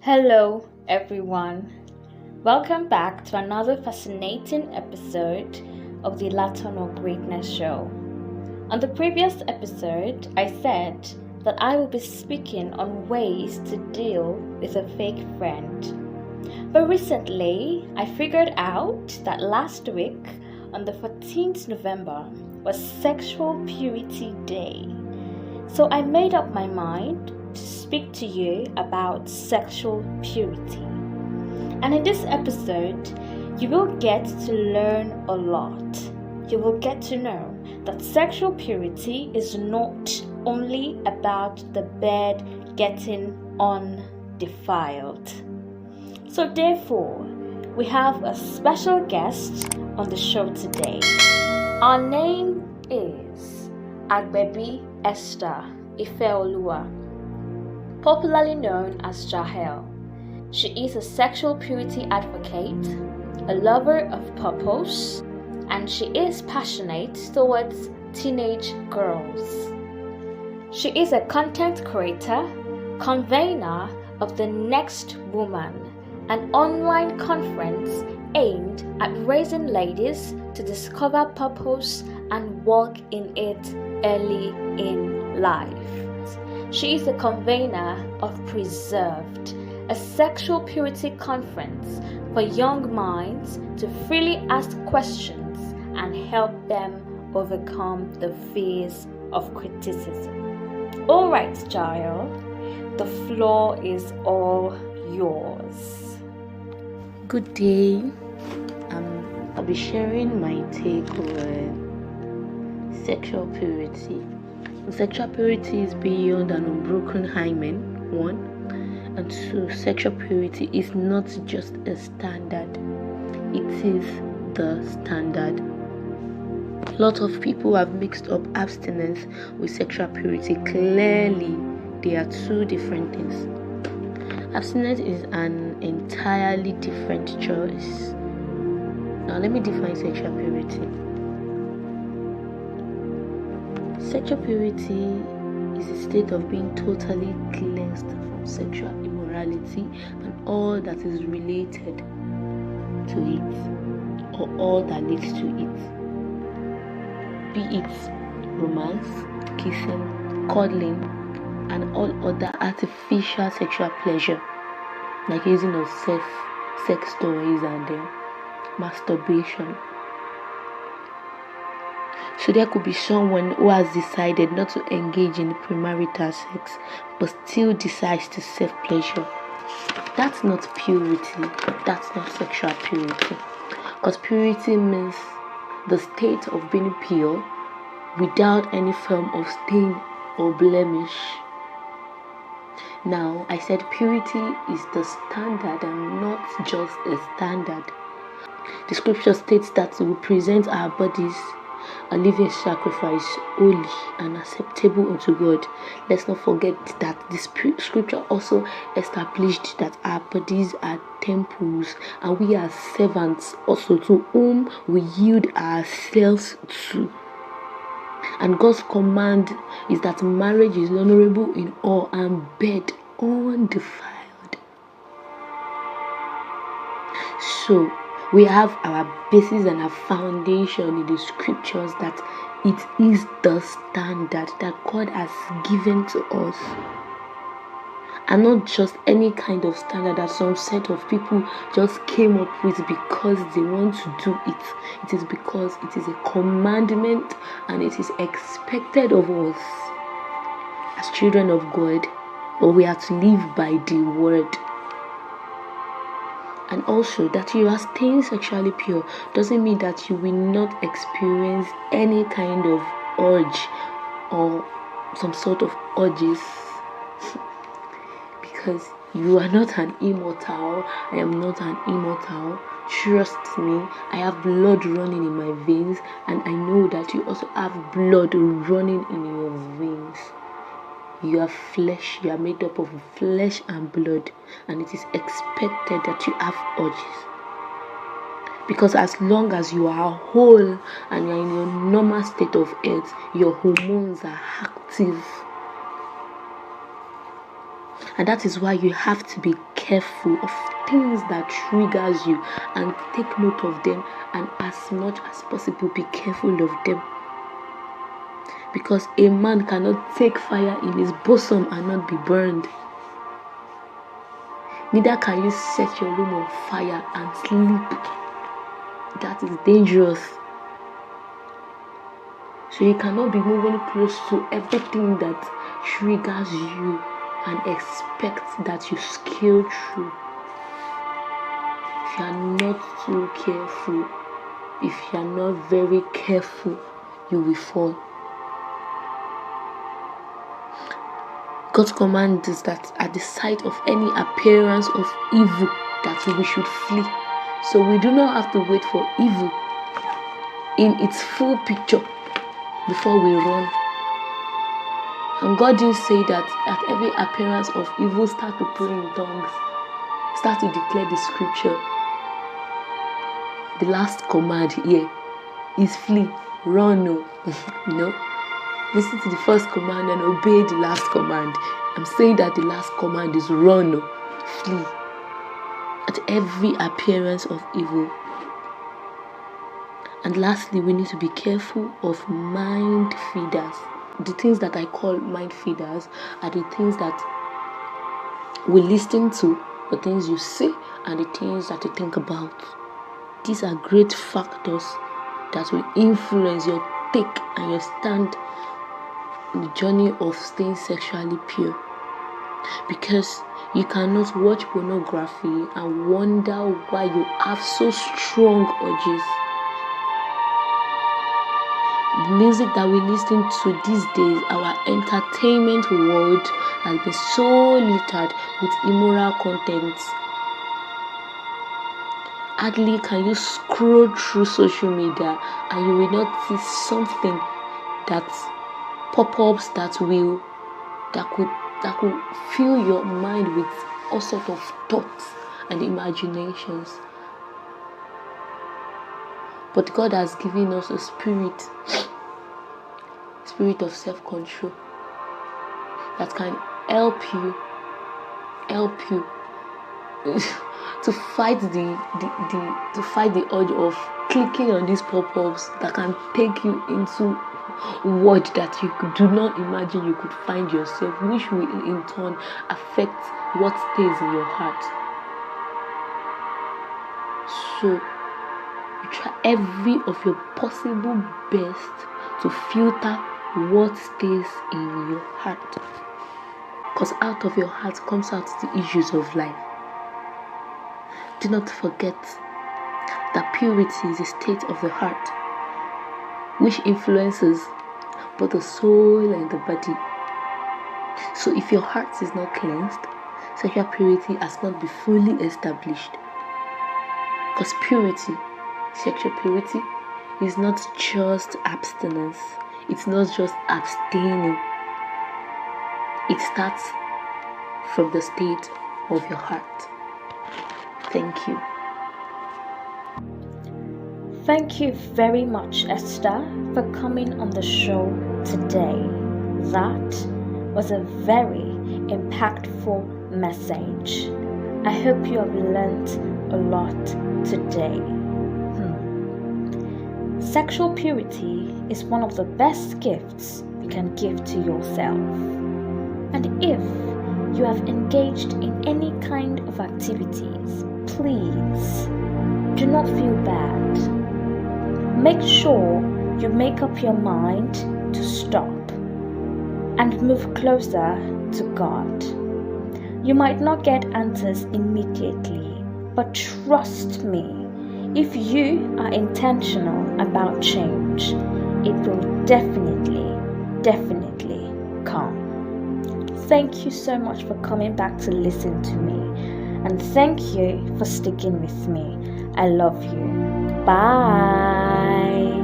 Hello, everyone. Welcome back to another fascinating episode of the Latin of Greatness show. On the previous episode, I said that I will be speaking on ways to deal with a fake friend. But recently, I figured out that last week, on the 14th November, was Sexual Purity Day. So I made up my mind to speak to you about sexual purity. And in this episode, you will get to learn a lot. You will get to know that sexual purity is not only about the bed getting undefiled. So therefore, we have a special guest on the show today. Our name is Agebi Esther Ifeoluwa, popularly known as Jahel. She is a sexual purity advocate, a lover of purpose, and she is passionate towards teenage girls. She is a content creator, convener of the Next Woman, an online conference aimed at raising ladies to discover purpose and walk in it early in life. She is a convener of Preserved, a sexual purity conference for young minds to freely ask questions and help them overcome the fears of criticism. All right, Jael, the floor is all yours. Good day. I'll be sharing my take on sexual purity. Sexual purity is beyond an unbroken hymen, 1. And 2, sexual purity is not just a standard, it is the standard. A lot of people have mixed up abstinence with sexual purity. Clearly, they are two different things. Abstinence is an entirely different choice. Now, let me define sexual purity. Sexual purity is a state of being totally cleansed from sexual immorality and all that is related to it, or all that leads to it. Be it romance, kissing, cuddling, and all other artificial sexual pleasure, like using of sex toys and masturbation. So there could be someone who has decided not to engage in premarital sex but still decides to self-pleasure. That's not purity. That's not sexual purity. Because purity means the state of being pure without any form of stain or blemish. Now, I said purity is the standard and not just a standard. The scripture states that we present our bodies a living sacrifice, holy and acceptable unto God. Let's not forget that the scripture also established that our bodies are temples and we are servants also to whom we yield ourselves to. And God's command is that marriage is honorable in all and bed undefiled. So, we have our basis and our foundation in the scriptures that it is the standard that God has given to us. And not just any kind of standard that some set of people just came up with because they want to do it. It is because it is a commandment and it is expected of us as children of God, or we are to live by the word. And also that you are staying sexually pure doesn't mean that you will not experience any kind of urge or some sort of urges. Because you are not an immortal. I am not an immortal. Trust me, I have blood running in my veins, and I know that you also have blood running in your veins. You are flesh, you are made up of flesh and blood, and it is expected that you have urges. Because as long as you are whole and you are in your normal state of health, your hormones are active. And that is why you have to be careful of things that triggers you and take note of them, and as much as possible be careful of them. Because a man cannot take fire in his bosom and not be burned. Neither can you set your room on fire and sleep. That is dangerous. So you cannot be moving close to everything that triggers you and expect that you scale through. If you are not too careful, if you are not very careful, you will fall. God's command is that at the sight of any appearance of evil, that we should flee. So we do not have to wait for evil in its full picture before we run. And God didn't say that at every appearance of evil, start to pray in tongues, start to declare the scripture. The last command here is flee, run, no. No. Listen to the first command and obey the last command. I'm saying that the last command is run, no. Flee. At every appearance of evil. And lastly, we need to be careful of mind feeders. The things that I call mind feeders are the things that we listen to, the things you say, and the things that you think about. These are great factors that will influence your take and your stand in the journey of staying sexually pure. Because you cannot watch pornography and wonder why you have so strong urges. The music that we listen to these days, our entertainment world has been so littered with immoral contents. Hardly can you scroll through social media and you will not see something that pop-ups that could fill your mind with all sorts of thoughts and imaginations. But God has given us a spirit of self-control that can help you to fight the urge of clicking on these pop-ups that can take you into world that you do not imagine you could find yourself, which will in turn affect what stays in your heart. So you try every of your possible best to filter what stays in your heart, because out of your heart comes out the issues of life. Do not forget that purity is a state of the heart which influences both the soul and the body. So if your heart is not cleansed, sexual purity has not been fully established. Because sexual purity is not just abstinence. It's not just abstaining. It starts from the state of your heart. Thank you. Thank you very much, Esther, for coming on the show today. That was a very impactful message. I hope you have learned a lot today. Sexual purity is one of the best gifts you can give to yourself. And if you have engaged in any kind of activities, please do not feel bad. Make sure you make up your mind to stop and move closer to God. You might not get answers immediately, but trust me, if you are intentional about change, it will definitely come. Thank you so much for coming back to listen to me, and thank you for sticking with me. I love you. Bye.